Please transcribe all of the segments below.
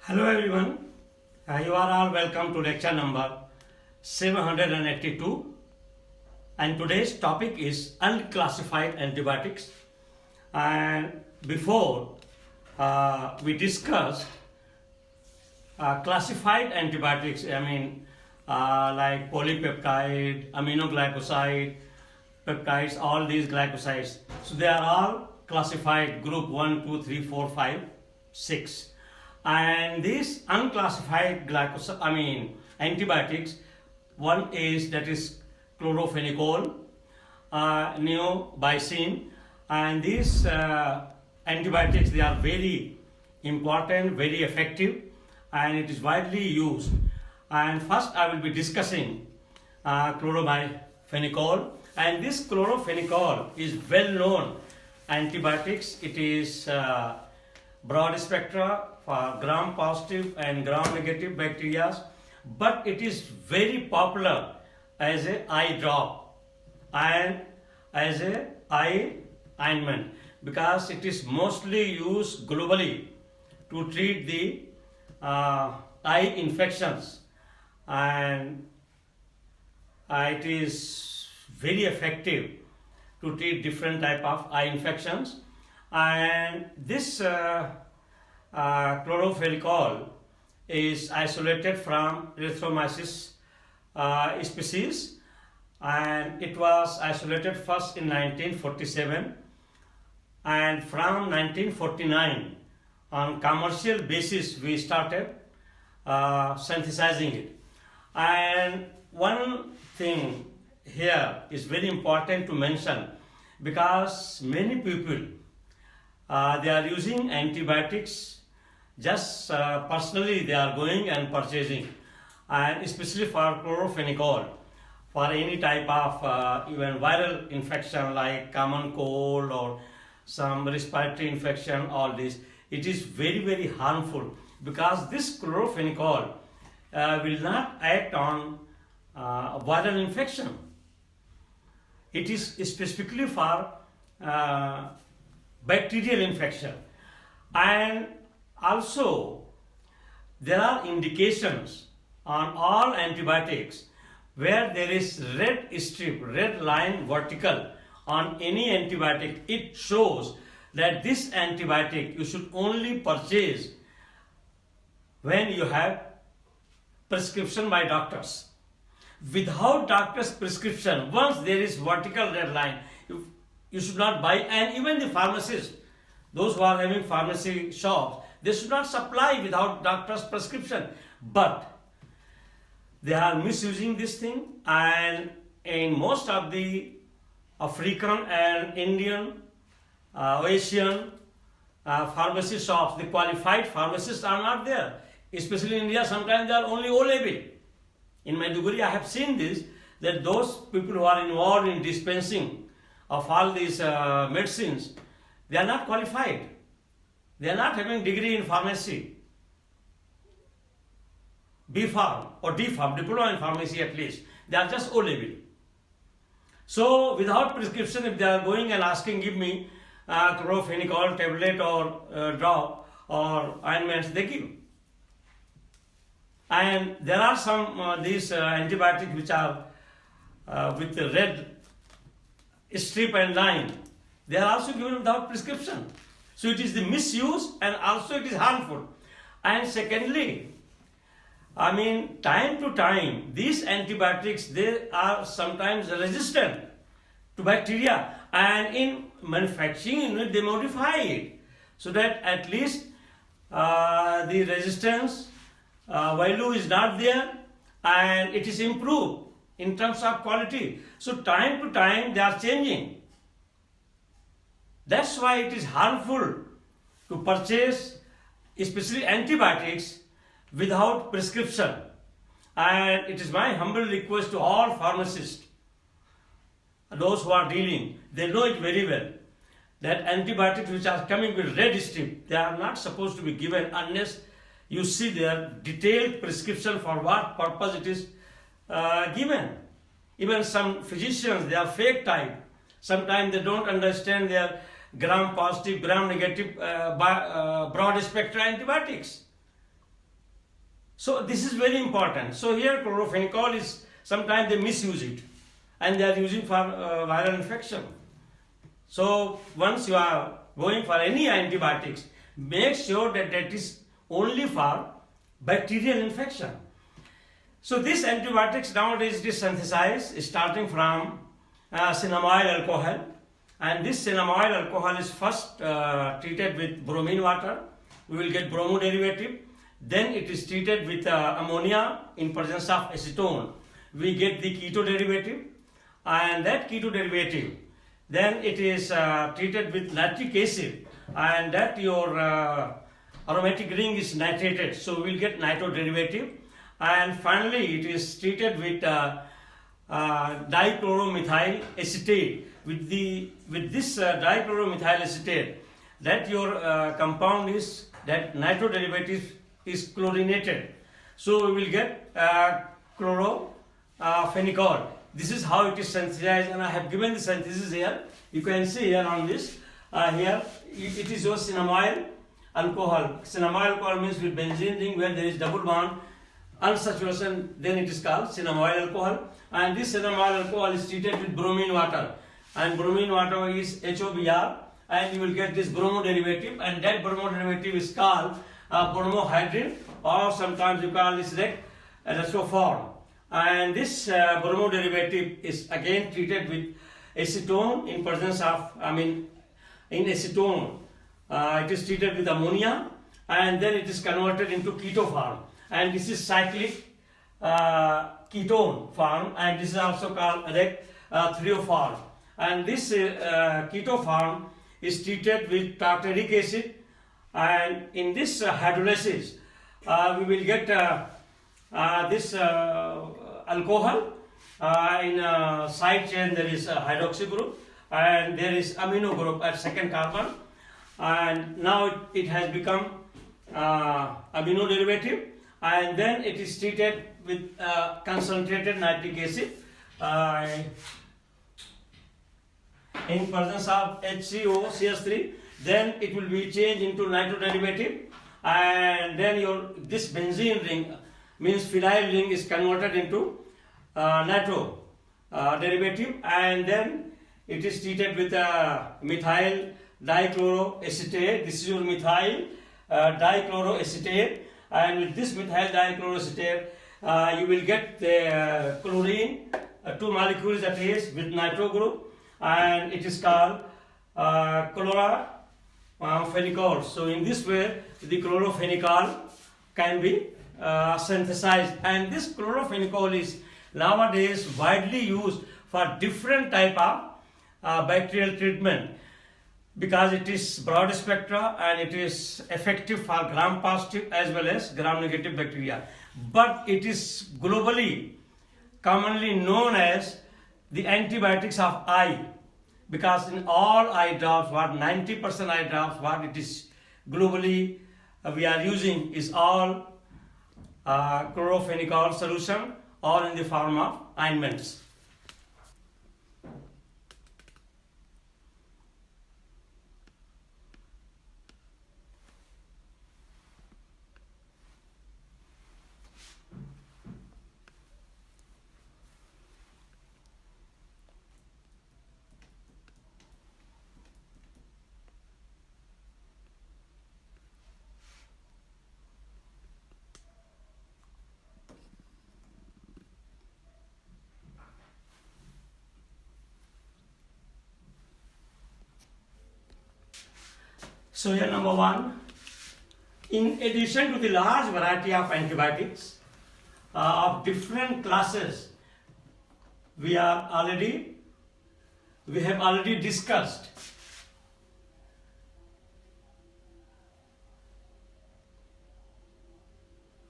Hello everyone, you are all welcome to lecture number 782, and today's topic is unclassified antibiotics. And before we discussed classified antibiotics, like polypeptide, aminoglycoside, peptides, all these glycosides. So they are all classified group 1, 2, 3, 4, 5, 6. And these unclassified antibiotics, one is that is chlorophenicol, neomycin, and these antibiotics, they are very important, very effective, and it is widely used. And first I will be discussing chlorophenicol, and this chlorophenicol is well known antibiotics. It is broad spectra for gram-positive and gram-negative bacteria, but it is very popular as a eye drop and as a eye ointment because it is mostly used globally to treat the eye infections, and it is very effective to treat different type of eye infections. And this chlorophenicol is isolated from erythromyces species, and it was isolated first in 1947, and from 1949 on commercial basis we started synthesizing it. And one thing here is very important to mention, because many people they are using antibiotics just personally, they are going and purchasing, and especially for chlorophenicol for any type of even viral infection like common cold or some respiratory infection, all this, it is very, very harmful because this chlorophenicol will not act on viral infection. It is specifically for bacterial infection. And also there are indications on all antibiotics where there is red strip, red line vertical on any antibiotic. It shows that this antibiotic you should only purchase when you have prescription by doctors. Without doctor's prescription, once there is vertical red line, you should not buy. And even the pharmacists, those who are having pharmacy shops, they should not supply without doctor's prescription. But they are misusing this thing, and in most of the African and Indian, Asian pharmacy shops, the qualified pharmacists are not there. Especially in India, sometimes they are only O-level. In Maiduguri, I have seen this, that those people who are involved in dispensing of all these medicines, they are not qualified. They are not having degree in pharmacy, B Pharm or D Pharm, diploma in pharmacy at least. They are just O-level. So without prescription, if they are going and asking, give me chlorophenicol tablet or drop or ointments, they give. And there are some these antibiotics which are with the red strip and line. They are also given without prescription. So it is the misuse, and also it is harmful. And secondly, time to time, these antibiotics, they are sometimes resistant to bacteria, and in manufacturing they modify it so that at least the resistance value is not there, and it is improved in terms of quality. So time to time they are changing. That's why it is harmful to purchase especially antibiotics without prescription. And it is my humble request to all pharmacists, those who are dealing, they know it very well, that antibiotics which are coming with red strip, they are not supposed to be given unless you see their detailed prescription for what purpose it is given. Even some physicians, they are fake type. Sometimes they don't understand their gram positive, gram negative broad spectrum antibiotics. So this is very important. So here chlorophenicol is, sometimes they misuse it and they are using for viral infection. So once you are going for any antibiotics, make sure that that is only for bacterial infection. So these antibiotics nowadays it is synthesized starting from cinnamoyl alcohol, and this cinnamoyl alcohol is first treated with bromine water. We will get bromo derivative. Then it is treated with ammonia in presence of acetone. We get the keto derivative, and that keto derivative, then it is treated with nitric acid, and that your aromatic ring is nitrated, so we will get nitro derivative. And finally it is treated with dichloromethyl acetate. With this dichloromethyl acetate, that your compound is, that nitro derivative is chlorinated, so we will get chlorophenicol. This is how it is synthesized, and I have given the synthesis here. You can see here on this. Here it is your cinnamoyl alcohol. Cinnamoyl alcohol means with benzene ring where there is double bond unsaturation, then it is called cinnamoyl alcohol. And this cinnamoyl alcohol is treated with bromine water, and bromine water is HOBr, and you will get this bromo derivative, and that bromo derivative is called bromohydrin, or sometimes you call this retroform. And this bromo derivative is again treated with acetone in presence of, in acetone it is treated with ammonia, and then it is converted into keto form, and this is cyclic ketone form, and this is also called threoform. And this keto form is treated with tartaric acid, and in this hydrolysis we will get this alcohol. In side chain there is a hydroxy group, and there is amino group at second carbon, and now it has become amino derivative, and then it is treated with concentrated nitric acid in presence of HCO CH3. Then it will be changed into nitro derivative, and then this benzene ring, means phenyl ring, is converted into nitro derivative, and then it is treated with methyl dichloroacetate. This is your methyl dichloroacetate, and with this methyl dichloroacetate you will get the chlorine, two molecules attached with nitro group, and it is called chlorophenicol. So in this way the chlorophenicol can be synthesized, and this chlorophenicol is nowadays widely used for different type of bacterial treatment, because it is broad spectra and it is effective for gram positive as well as gram negative bacteria. But it is globally commonly known as the antibiotics of eye, because in all eye drops, what 90% eye drops, what it is globally we are using is all chlorophenicol solution, or in the form of ointments. So here number one, in addition to the large variety of antibiotics of different classes, we have already discussed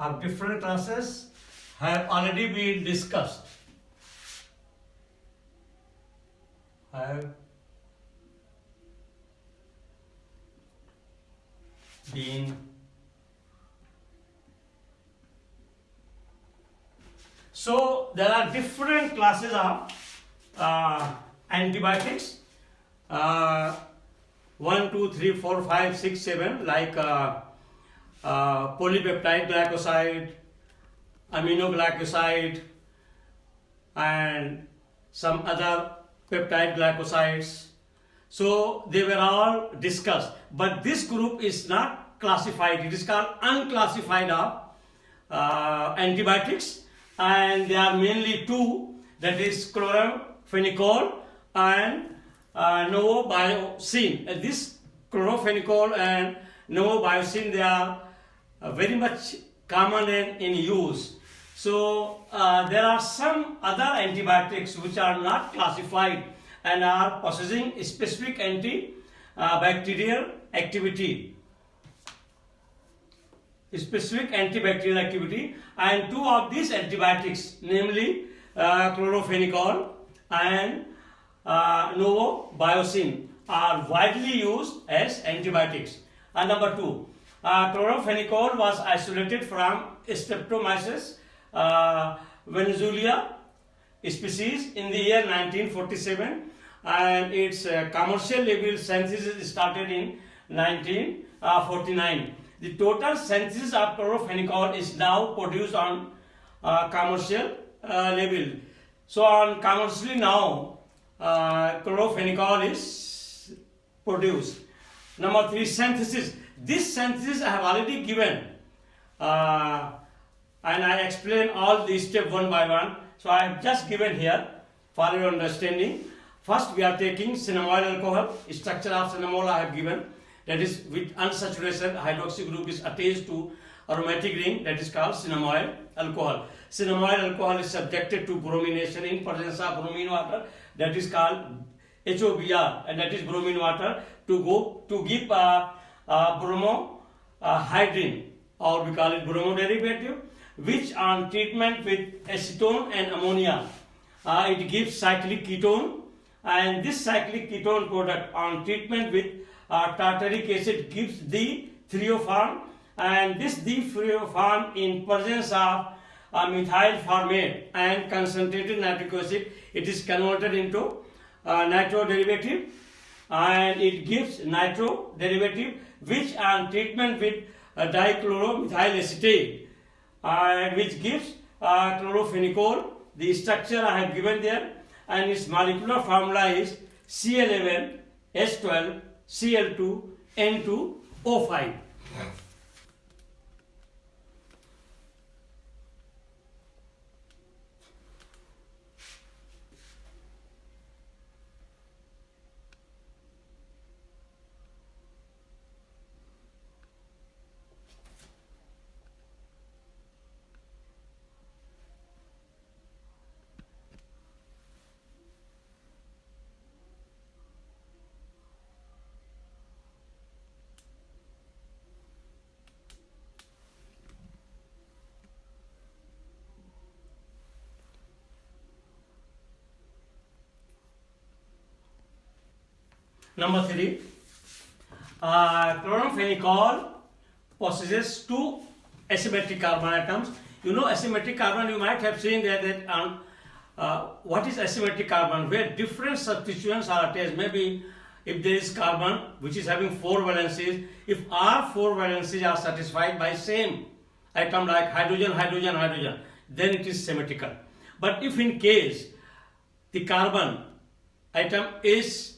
of different classes have already been discussed. Have been so there are different classes of antibiotics, 1, 2, 3, 4, 5, 6, 7, like polypeptide glycoside, aminoglycoside and some other peptide glycosides. So they were all discussed, but this group is not classified. It is called unclassified of antibiotics, and there are mainly two, that is chloramphenicol and novobiocin. This chloramphenicol and novobiocin, they are very much common and in use. So there are some other antibiotics which are not classified and are possessing specific antibacterial activity. Specific antibacterial activity, and two of these antibiotics, namely chloramphenicol and novobiocin, are widely used as antibiotics. And number two, chloramphenicol was isolated from Streptomyces venezuela species in the year 1947, and its commercial label synthesis started in 1949. The total synthesis of chloramphenicol is now produced on commercial label. So on commercially now chloramphenicol is produced. Number three, synthesis. This synthesis I have already given, and I explain all these steps one by one. So I have just given here for your understanding. First we are taking cinnamol alcohol. Structure of cinnamol I have given. That is, with unsaturated hydroxy group is attached to aromatic ring, that is called cinnamol alcohol. Cinnamol alcohol is subjected to bromination in presence of bromine water, that is called HOBr, and that is bromine water to give bromohydrin, or we call it bromoderivative, which on treatment with acetone and ammonia it gives cyclic ketone, and this cyclic ketone product on treatment with tartaric acid gives D-threophane, and this D-threophane in presence of methyl formate and concentrated nitric acid, it is converted into nitro derivative, and it gives nitro derivative, which on treatment with dichloromethyl acetate, which gives chloramphenicol. The structure I have given there, and its molecular formula is C11H12Cl2N2O5. Number three, chloramphenicol possesses two asymmetric carbon atoms. You know asymmetric carbon, you might have seen that what is asymmetric carbon? Where different substituents are attached. Maybe if there is carbon which is having 4 valencies, if all 4 valencies are satisfied by same atom like hydrogen, hydrogen, hydrogen, then it is symmetrical. But if in case the carbon atom is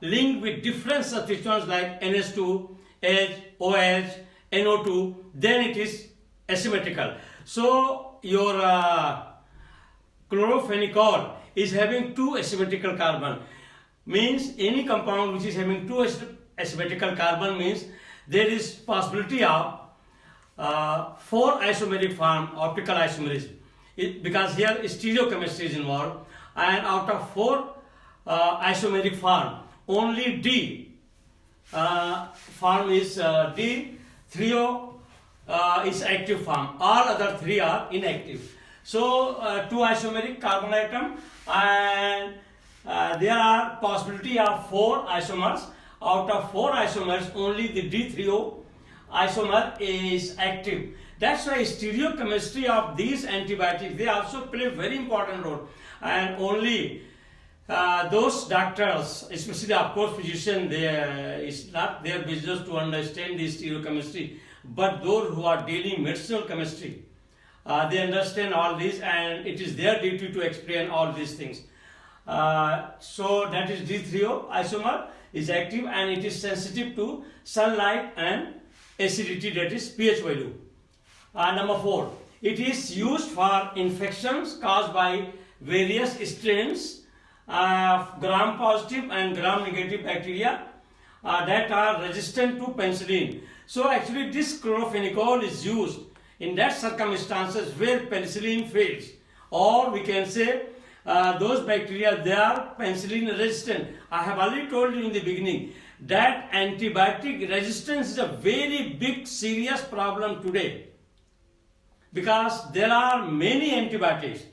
linked with different substituents like NH2, H, OH, NO2, then it is asymmetrical. So your chloramphenicol is having two asymmetrical carbon. Means any compound which is having two asymmetrical carbon means there is possibility of 4 isomeric form, optical isomerism. Because here stereochemistry is involved, and out of 4 isomeric form, only D form is D-thrio is active form. All other 3 are inactive. So 2 isomeric carbon atom, and there are possibility of 4 isomers. Out of 4 isomers, only the D-thrio isomer is active. That's why stereochemistry of these antibiotics, they also play a very important role, and only those doctors, especially of course physicians, it's not their business to understand the stereochemistry, but those who are dealing medicinal chemistry They understand all this, and it is their duty to explain all these things. So that is D3O isomer is active, and it is sensitive to sunlight and acidity, that is pH value. Number 4, it is used for infections caused by various strains of gram-positive and gram-negative bacteria that are resistant to penicillin. So actually this chlorophenicol is used in that circumstances where penicillin fails, or we can say those bacteria, they are penicillin resistant. I have already told you in the beginning that antibiotic resistance is a very big serious problem today, because there are many antibiotics.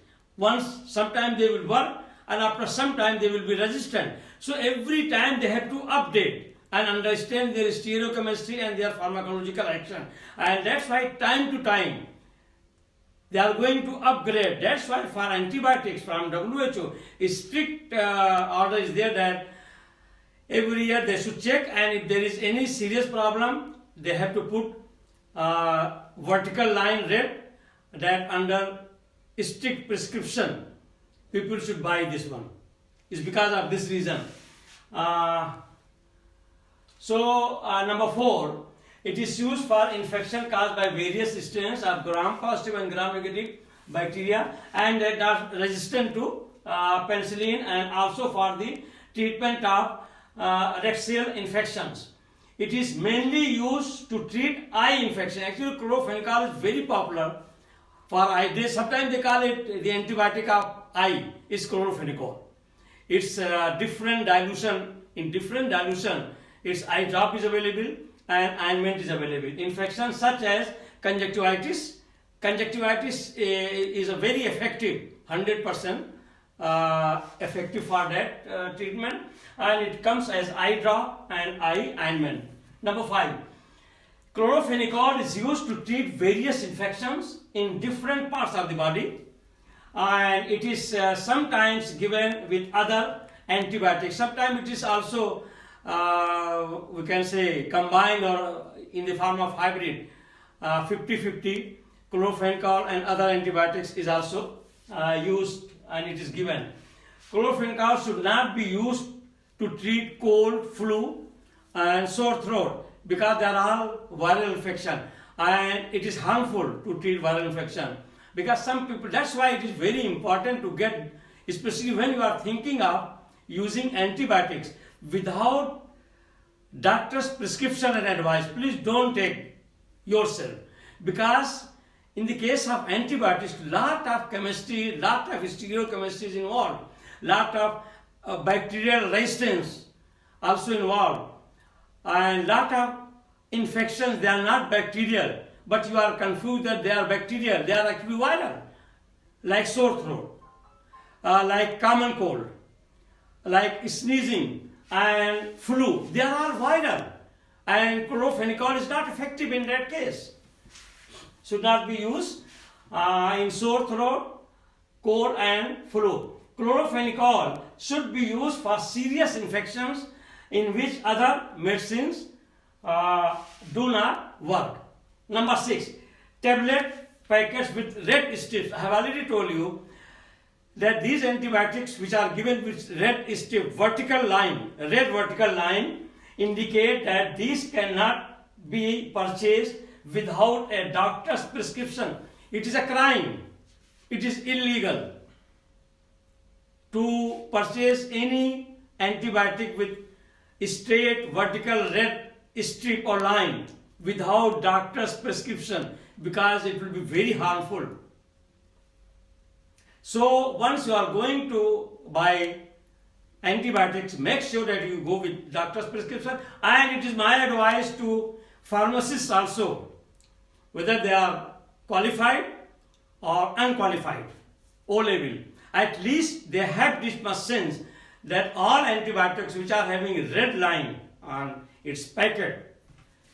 Sometimes they will work, and after some time they will be resistant. So every time they have to update and understand their stereochemistry and their pharmacological action, and that's why time to time they are going to upgrade. That's why for antibiotics from WHO, a strict order is there that every year they should check, and if there is any serious problem, they have to put vertical line red, that under strict prescription people should buy this one. It's because of this reason. Number 4, it is used for infection caused by various strains of gram-positive and gram-negative bacteria, and that are resistant to penicillin, and also for the treatment of rectal infections. It is mainly used to treat eye infection. Actually, chlorophenicol is very popular for eye. Sometimes they call it the antibiotic of eye is chlorophenicol. It's different dilution. In different dilution, its eye drop is available and ointment is available. Infections such as conjunctivitis. Conjunctivitis is a very effective, 100% effective for that treatment, and it comes as eye drop and eye ointment. Number 5, chlorophenicol is used to treat various infections in different parts of the body, and it is sometimes given with other antibiotics. Sometimes it is also we can say combined or in the form of hybrid, 50-50. Chlorophenicol and other antibiotics is also used, and it is given. Chlorophenicol should not be used to treat cold, flu and sore throat, because they are all viral infection, and it is harmful to treat viral infection, because some people, that's why it is very important to get, especially when you are thinking of using antibiotics without doctor's prescription and advice, please don't take yourself, because in the case of antibiotics, lot of chemistry, lot of stereochemistry is involved, lot of bacterial resistance also involved, and lot of infections, they are not bacterial, but you are confused that they are bacterial. They are actually viral, like sore throat, like common cold, like sneezing and flu. They are all viral, and chlorophenicol is not effective in that case. Should not be used in sore throat, cold and flu. Chlorophenicol should be used for serious infections in which other medicines do not work. Number 6, tablet packets with red strips. I have already told you that these antibiotics which are given with red strip, vertical line, red vertical line, indicate that these cannot be purchased without a doctor's prescription. It is a crime. It is illegal to purchase any antibiotic with straight vertical red strip or line without doctor's prescription, because it will be very harmful. So once you are going to buy antibiotics, make sure that you go with doctor's prescription, and it is my advice to pharmacists also, whether they are qualified or unqualified, O level, at least they have this much sense that all antibiotics which are having red line on its packet,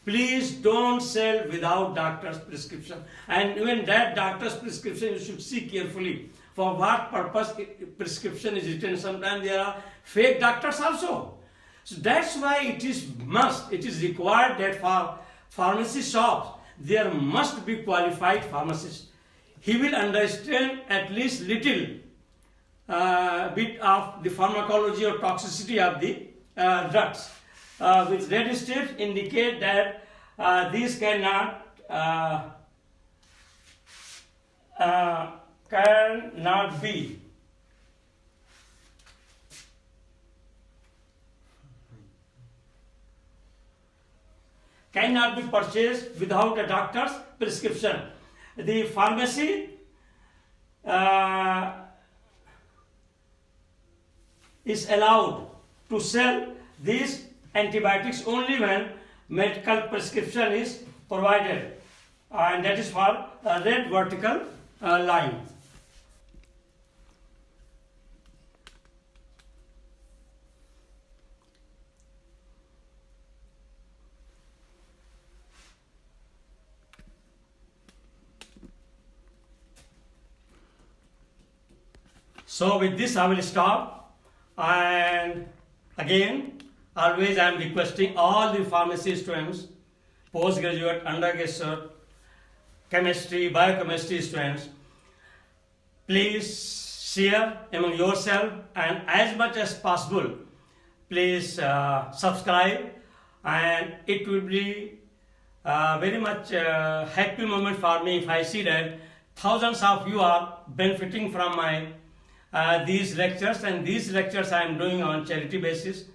please don't sell without doctor's prescription. And even that doctor's prescription, you should see carefully for what purpose prescription is written. Sometimes there are fake doctors also. So that's why it is required that for pharmacy shops, there must be qualified pharmacists. he will understand at least little bit of the pharmacology or toxicity of the drugs. With red strips indicate that these cannot be purchased without a doctor's prescription. The pharmacy is allowed to sell these antibiotics only when medical prescription is provided, and that is for a red vertical line. So with this I will stop, and again always I am requesting all the pharmacy students, postgraduate, undergraduate, chemistry, biochemistry students, please share among yourself, and as much as possible please subscribe, and it will be very much happy moment for me if I see that thousands of you are benefiting from my these lectures, and these lectures I am doing on charity basis.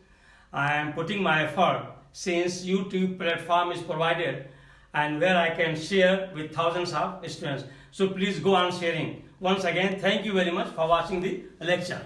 I am putting my effort since YouTube platform is provided and where I can share with thousands of students. So please go on sharing. Once again, thank you very much for watching the lecture.